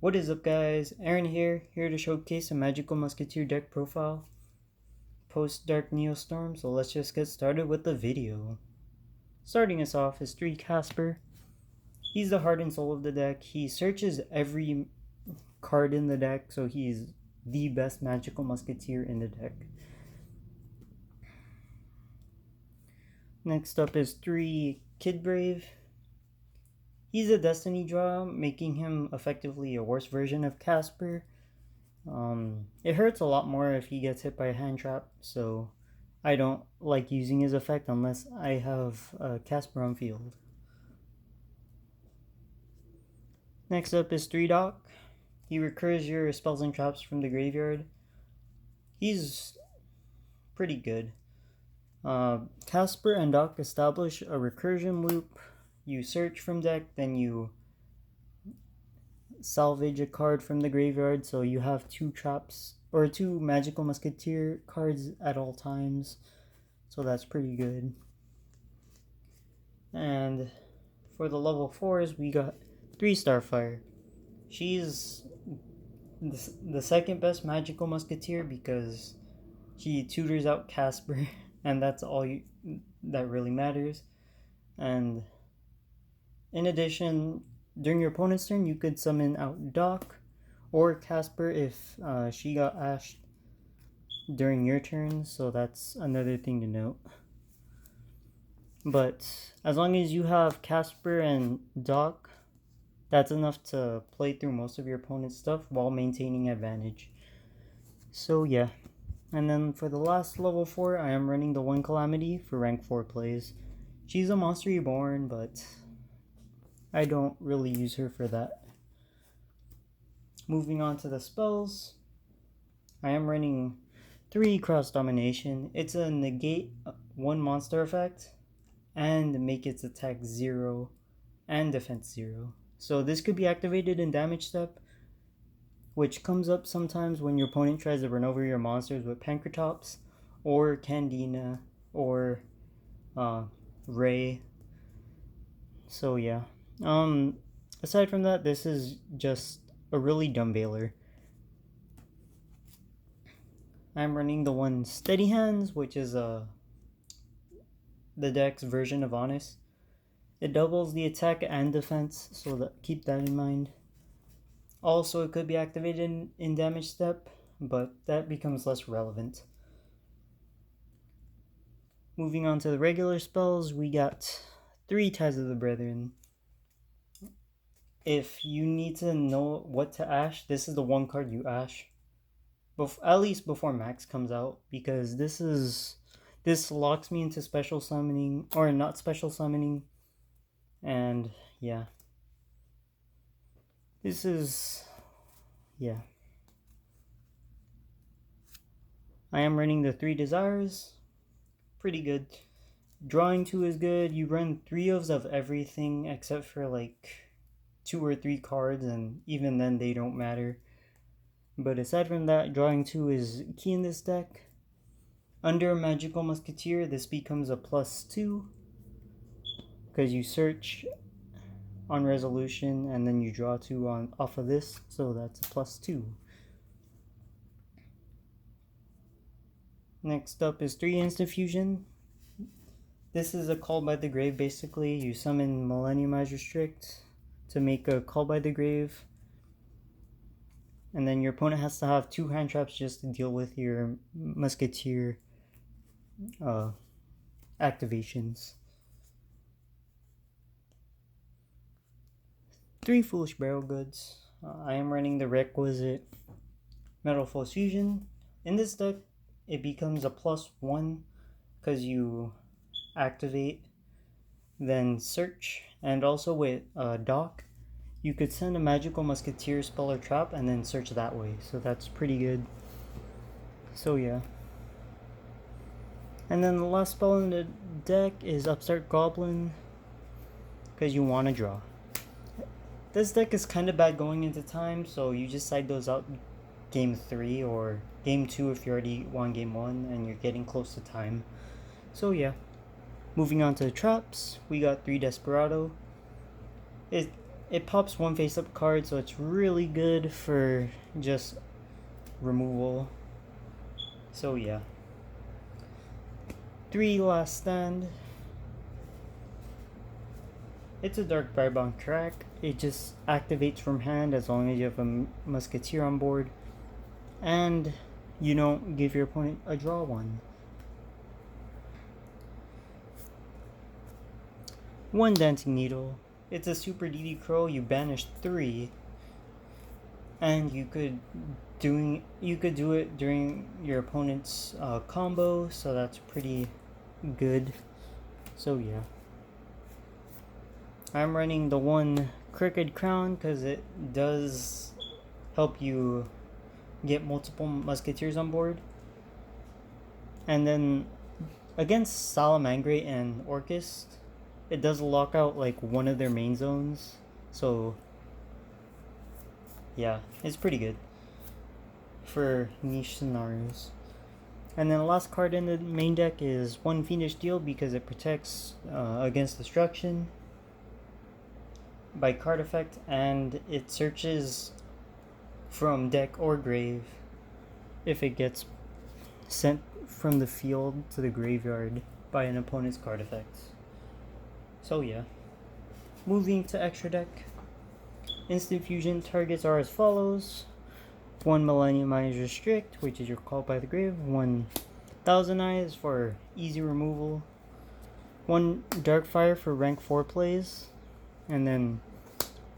What is up, guys? Aaron here to showcase a magical musketeer deck profile post Dark Neostorm, so let's just get started with the video. Starting us off is 3 Casper. He's the heart and soul of the deck. He searches every card in the deck, so he's the best magical musketeer in the deck. Next up is 3 Kid Brave. He's a destiny draw, making him effectively a worse version of Casper. It hurts a lot more if he gets hit by a hand trap, so I don't like using his effect unless I have Casper on field. Next up is 3 Doc. He recurs your spells and traps from the graveyard. He's pretty good. Casper and Doc establish a recursion loop. You search from deck, then you salvage a card from the graveyard, so you have 2 traps or 2 magical musketeer cards at all times, so that's pretty good. And for the level 4s, we got 3 Starfire. She's the second best magical musketeer because she tutors out Casper and that's all that really matters. And in addition, during your opponent's turn, you could summon out Doc or Casper if she got ashed during your turn, so that's another thing to note. But as long as you have Casper and Doc, that's enough to play through most of your opponent's stuff while maintaining advantage. So yeah. And then for the last level 4, I am running the 1 Calamity for rank 4 plays. She's a Monster Reborn, but I don't really use her for that. Moving on to the spells, I am running 3 Cross Domination. It's a negate 1 monster effect and make its attack 0 and defense 0. So this could be activated in damage step, which comes up sometimes when your opponent tries to run over your monsters with Pancratops or Candina or Ray. So yeah. Aside from that, this is just a really dumb Baylor. I'm running the 1 Steady Hands, which is the deck's version of Honest. It doubles the attack and defense, so keep that in mind. Also, it could be activated in damage step, but that becomes less relevant. Moving on to the regular spells, we got 3 Ties of the Brethren. If you need to know what to ash, this is the 1 card you ash. At least before Max comes out, because this locks me into special summoning, or not special summoning, and yeah. This is, yeah. I am running the 3 Desires. Pretty good. Drawing 2 is good. You run 3 of everything except for like 2 or 3 cards, and even then they don't matter. But aside from that, drawing 2 is key in this deck. Under Magical Musketeer, this becomes a +2 because you search on resolution and then you draw 2 off of this, so that's a +2. Next up is 3 Instant Fusion. This is a Call by the Grave. Basically, you summon Millenniumize Restrict to make a Call by the Grave, and then your opponent has to have 2 hand traps just to deal with your Musketeer activations. 3 Foolish Barrel Goods. I am running the requisite Metal Force Fusion. In this deck, it becomes a +1 because you activate, then search, and also with Doc, you could send a Magical Musketeer spell or trap and then search that way, so that's pretty good. So yeah. And then the last spell in the deck is Upstart Goblin, because you want to draw. This deck is kind of bad going into time, so you just side those out game 3 or game 2 if you already won game 1 and you're getting close to time. So yeah. Moving on to the traps, we got 3 Desperado. it pops one face-up card, so it's really good for just removal. So yeah. 3 last stand. It's a Dark Bribon crack. It just activates from hand as long as you have a Musketeer on board. And you don't give your opponent a draw one. 1 Dancing Needle. It's a Super DD Crow. You banish 3. And you could do it during your opponent's combo, so that's pretty good. So yeah. I'm running the 1 Crooked Crown because it does help you get multiple Musketeers on board. And then against Salamangre and Orcust, it does lock out like one of their main zones. So yeah, it's pretty good for niche scenarios. And then the last card in the main deck is 1 Fiendish Deal because it protects against destruction by card effect, and it searches from deck or grave if it gets sent from the field to the graveyard by an opponent's card effect. So yeah. Moving to extra deck. Instant fusion targets are as follows: 1 Millennium Eyes Restrict, which is your Call by the Grave, 1 Thousand Eyes for easy removal, 1 Darkfire for rank 4 plays, and then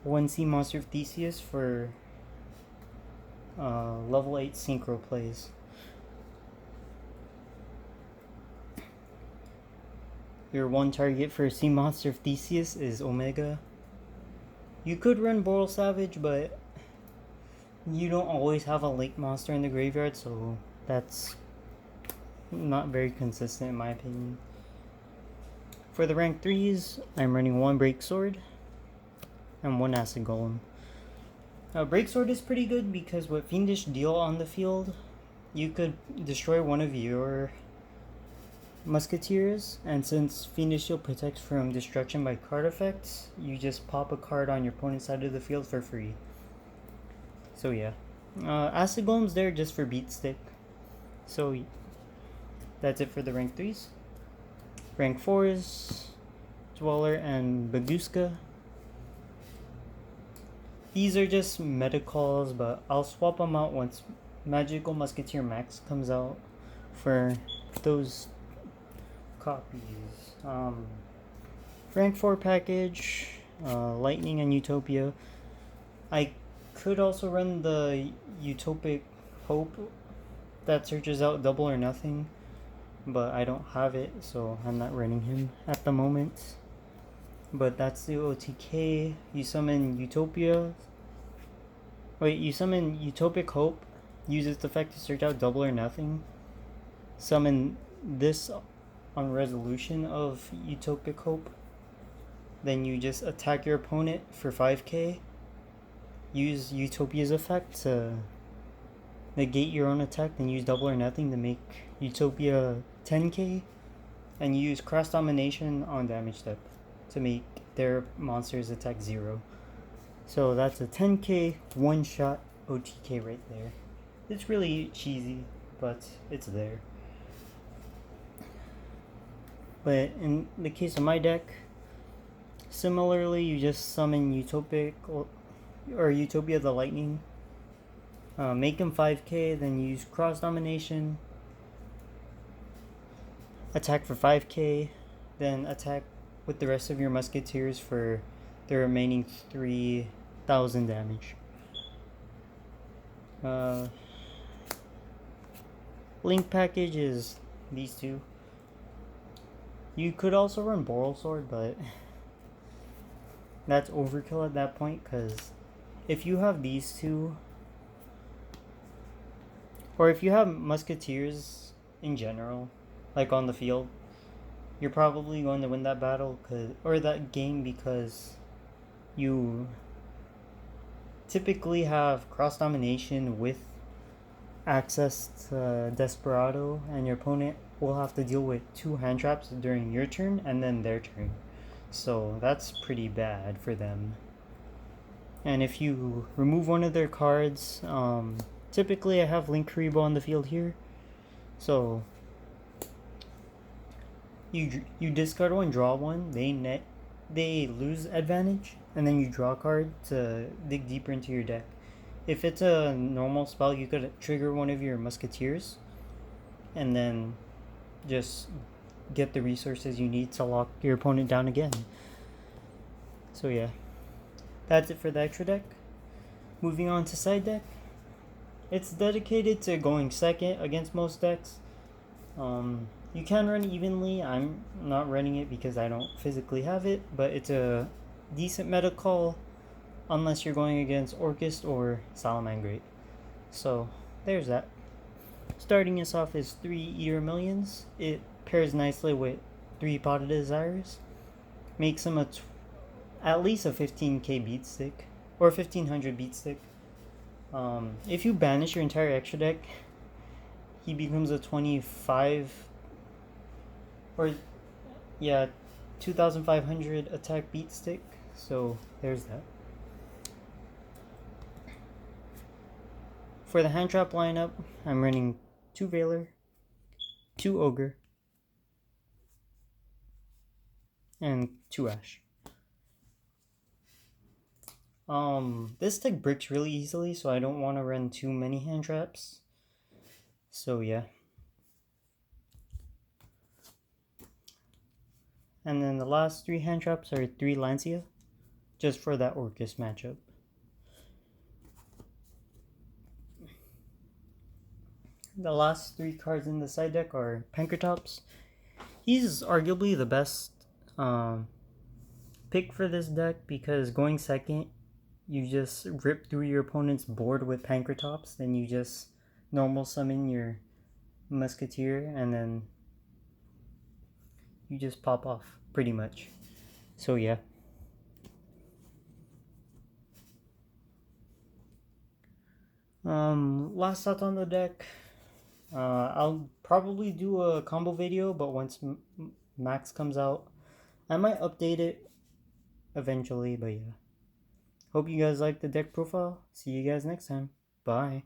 1 Sea Monster of Theseus for level 8 synchro plays. Your 1 target for Sea Monster of Theseus is Omega. You could run Boral Savage, but you don't always have a lake monster in the graveyard, so that's not very consistent in my opinion. For the rank 3s, I'm running 1 Break Sword and 1 Acid Golem. Break Sword is pretty good because with Fiendish Deal on the field, you could destroy one of your Musketeers, and since Fiendish Deal protects from destruction by card effects, you just pop a card on your opponent's side of the field for free. So yeah. Acid Golem's there just for beat stick. So that's it for the rank 3s. Rank 4s, Dweller and Baguska. These are just meta calls, but I'll swap them out once Magical Musketeer Max comes out for those copies. Rank 4 package, Lightning and Utopia. I could also run the Utopic Hope that searches out double or nothing, but I don't have it, so I'm not running him at the moment. But that's the OTK. You summon Utopia. Wait, you summon Utopic Hope, use its effect to search out double or nothing. Summon this on resolution of Utopic Hope. Then you just attack your opponent for 5k. Use Utopia's effect to negate your own attack, then use double or nothing to make Utopia 10k. And use Cross Domination on damage step to make their monsters attack 0. So that's a 10k one-shot OTK right there. It's really cheesy, but it's there. But in the case of my deck, similarly, you just summon Utopic or Utopia the Lightning. Make him 5k, then use Cross Domination. Attack for 5k, then attack with the rest of your Musketeers for the remaining 3,000 damage. Link package is these two. You could also run Boral Sword, but that's overkill at that point, because if you have these two, or if you have Musketeers in general, like on the field, you're probably going to win that battle or that game, because you typically have Cross Domination with access to Desperado, and your opponent will have to deal with 2 hand traps during your turn and then their turn. So that's pretty bad for them. And if you remove one of their cards, typically I have Link Karibo on the field here. So you discard one, draw one. They lose advantage, and then you draw a card to dig deeper into your deck. If it's a normal spell, you could trigger one of your Musketeers, and then just get the resources you need to lock your opponent down again. So yeah, that's it for the extra deck. Moving on to side deck. It's dedicated to going second against most decks. You can run evenly. I'm not running it because I don't physically have it, but it's a decent meta call unless you're going against Orcust or Salamangreat. So there's that. Starting us off is 3 Eater Millions. It pairs nicely with 3 Pot of Desires. Makes him at least a 15k beat stick, or 1500 beat stick. If you banish your entire extra deck, he becomes a 25 or yeah 2500 attack beat stick. So there's that. For the hand trap lineup, I'm running 2 Veiler, 2 Ogre, and 2 Ash. This deck bricks really easily, so I don't want to run too many hand traps. So yeah. And then the last 3 hand traps are 3 Lancia, just for that Orcust matchup. The last 3 cards in the side deck are Pankratops. He's arguably the best pick for this deck because going second, you just rip through your opponent's board with Pankratops, then you just normal summon your Musketeer, and then you just pop off, pretty much. So yeah. Last thoughts on the deck. I'll probably do a combo video, but once Max comes out, I might update it eventually, but yeah. Hope you guys like the deck profile. See you guys next time. Bye.